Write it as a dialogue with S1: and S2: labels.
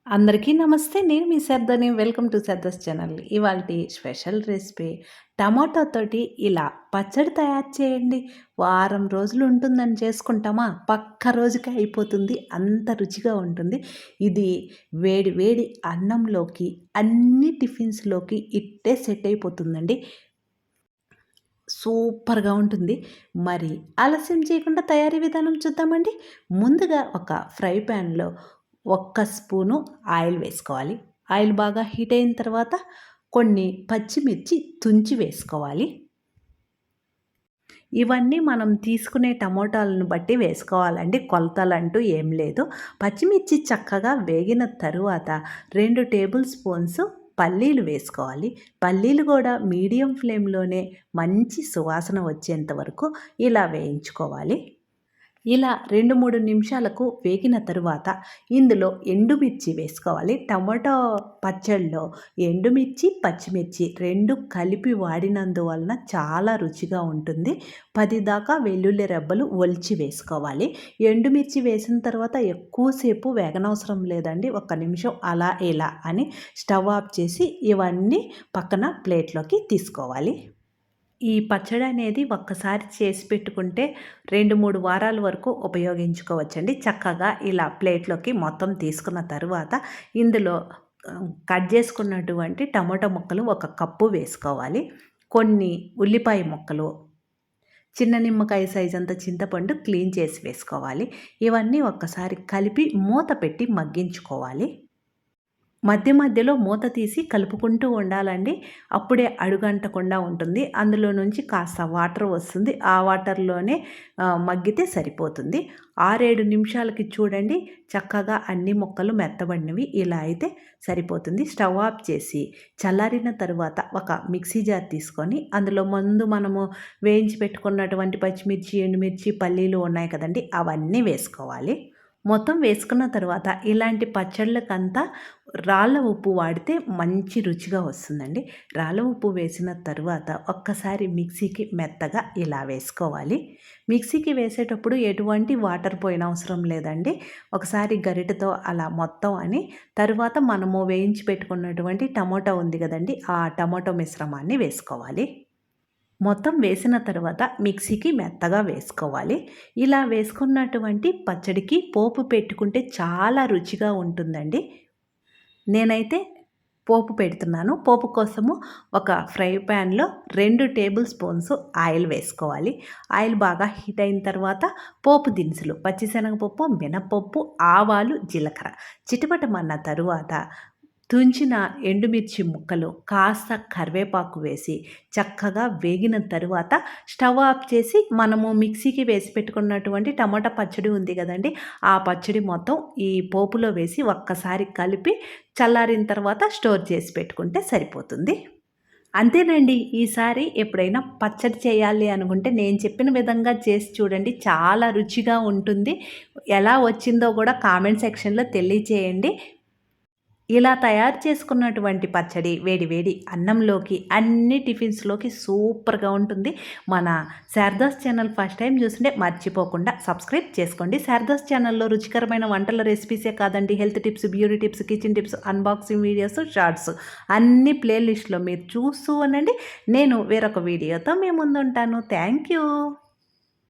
S1: అందరికీ నమస్తే. నేను మీ సర్దని. Welcome to Sarda's channel. ఇవాల్టి స్పెషల్ రెసిపీ టమాటోతోటి ఇలా పచ్చడి తయారు చేయండి. వారం రోజులు ఉంటుందని చేసుకుంటామా, పక్క రోజుకే అయిపోతుంది. అంత రుచిగా ఉంటుంది. ఇది వేడి వేడి అన్నంలోకి, అన్ని టిఫిన్స్‌లోకి ఇట్టే సెట్ అయిపోతుందండి. సూపర్‌గా ఉంటుంది. మరి ఆలస్యం చేయకుండా తయారీ విధానం చూద్దామండి. ముందుగా ఒక ఫ్రై ప్యాన్‌లో ఒక్క స్పూను ఆయిల్ వేసుకోవాలి. ఆయిల్ బాగా హీట్ అయిన తర్వాత కొన్ని పచ్చిమిర్చి తుంచి వేసుకోవాలి. ఇవన్నీ మనం తీసుకునే టమోటాలను బట్టి వేసుకోవాలండి. కొలతలంటూ ఏం లేదు. పచ్చిమిర్చి చక్కగా వేగిన తరువాత 2 టేబుల్ స్పూన్స్ పల్లీలు వేసుకోవాలి. పల్లీలు కూడా మీడియం ఫ్లేమ్‌లోనే మంచి సువాసన వచ్చేంత వరకు ఇలా వేయించుకోవాలి. ఇలా 2, 3 నిమిషాలకు వేగిన తరువాత ఇందులో ఎండుమిర్చి వేసుకోవాలి. టమాటో పచ్చడిలో ఎండుమిర్చి, పచ్చిమిర్చి 2 కలిపి వాడినందువలన చాలా రుచిగా ఉంటుంది. 10 దాకా వెల్లుల్లి రెబ్బలు ఒలిచి వేసుకోవాలి. ఎండుమిర్చి వేసిన తర్వాత ఎక్కువసేపు వేగనవసరం లేదండి. ఒక్క నిమిషం అలా ఇలా అని స్టవ్ ఆఫ్ చేసి ఇవన్నీ పక్కన ప్లేట్లోకి తీసుకోవాలి. ఈ పచ్చడి అనేది ఒక్కసారి చేసి పెట్టుకుంటే 2, 3 వారాల వరకు ఉపయోగించుకోవచ్చండి. చక్కగా ఇలా ప్లేట్లోకి మొత్తం తీసుకున్న తరువాత ఇందులో కట్ చేసుకున్నటువంటి టమాటా ముక్కలు 1 కప్పు వేసుకోవాలి. కొన్ని ఉల్లిపాయ ముక్కలు, చిన్న నిమ్మకాయ సైజ్ అంత చింతపండు క్లీన్ చేసి వేసుకోవాలి. ఇవన్నీ ఒక్కసారి కలిపి మూత పెట్టి మగ్గించుకోవాలి. మధ్య మధ్యలో మూత తీసి కలుపుకుంటూ ఉండాలండి. అప్పుడే అడుగంటకుండా ఉంటుంది. అందులో నుంచి కాస్త వాటర్ వస్తుంది. ఆ వాటర్‌లోనే మగ్గితే సరిపోతుంది. 6, 7 నిమిషాలకి చూడండి చక్కగా అన్ని ముక్కలు మెత్తబడినవి. ఇలా అయితే సరిపోతుంది. స్టవ్ ఆఫ్ చేసి చల్లారిన తరువాత ఒక మిక్సీ జార్ తీసుకొని అందులో ముందు మనము వేయించి పెట్టుకున్నటువంటి పచ్చిమిర్చి, ఎండుమిర్చి, పల్లీలు ఉన్నాయి కదండీ! అవన్నీ వేసుకోవాలి. మొత్తం వేసుకున్న తర్వాత ఇలాంటి పచ్చళ్ళకంతా రాళ్ళ ఉప్పు వాడితే మంచి రుచిగా వస్తుందండి. రాళ్ళ ఉప్పు వేసిన తరువాత ఒక్కసారి మిక్సీకి మెత్తగా ఇలా వేసుకోవాలి. మిక్సీకి వేసేటప్పుడు ఎటువంటి వాటర్ పోయనవసరం లేదండి. ఒకసారి గరిటెతో అలా మొత్తం అని తరువాత మనము వేయించి పెట్టుకున్నటువంటి టమోటా ఉంది కదండీ! ఆ టమోటో మిశ్రమాన్ని వేసుకోవాలి. మొత్తం వేసిన తర్వాత మిక్సీకి మెత్తగా వేసుకోవాలి. ఇలా వేసుకున్నటువంటి పచ్చడికి పోపు పెట్టుకుంటే చాలా రుచిగా ఉంటుందండి. నేనైతే పోపు పెడుతున్నాను. పోపు కోసము ఒక ఫ్రై ప్యాన్‌లో 2 టేబుల్ స్పూన్స్ ఆయిల్ వేసుకోవాలి. ఆయిల్ బాగా హీట్ అయిన తర్వాత పోపు దినుసులు పచ్చిశనగపప్పు, మినపప్పు, ఆవాలు, జీలకర్ర చిటపటమన్న తరువాత తుంచిన ఎండుమిర్చి ముక్కలు, కాస్త కరివేపాకు వేసి చక్కగా వేగిన తరువాత స్టవ్ ఆఫ్ చేసి మనము మిక్సీకి వేసి పెట్టుకున్నటువంటి టమాటా పచ్చడి ఉంది కదండీ! ఆ పచ్చడి మొత్తం ఈ పోపులో వేసి ఒక్కసారి కలిపి చల్లారిన తర్వాత స్టోర్ చేసి పెట్టుకుంటే సరిపోతుంది. అంతేనండి. ఈసారి ఎప్పుడైనా పచ్చడి చేయాలి అనుకుంటే నేను చెప్పిన విధంగా చేసి చూడండి. చాలా రుచిగా ఉంటుంది. ఎలా వచ్చిందో కూడా కామెంట్ సెక్షన్‌లో తెలియచేయండి. ఇలా తయారు చేసుకున్నటువంటి పచ్చడి వేడి వేడి అన్నంలోకి, అన్ని టిఫిన్స్‌లోకి సూపర్‌గా ఉంటుంది. మన శారదాస్ ఛానల్ ఫస్ట్ టైం చూస్తుంటే మర్చిపోకుండా సబ్స్క్రైబ్ చేసుకోండి. శారదాస్ ఛానల్‌లో రుచికరమైన వంటల రెసిపీసే కాదండి, health tips, beauty tips, kitchen tips, unboxing videos, shorts అన్ని ప్లే లిస్ట్‌లో మీరు చూస్తూ ఉండండి. నేను వేరొక వీడియోతో మీ ముందుంటాను. Thank you.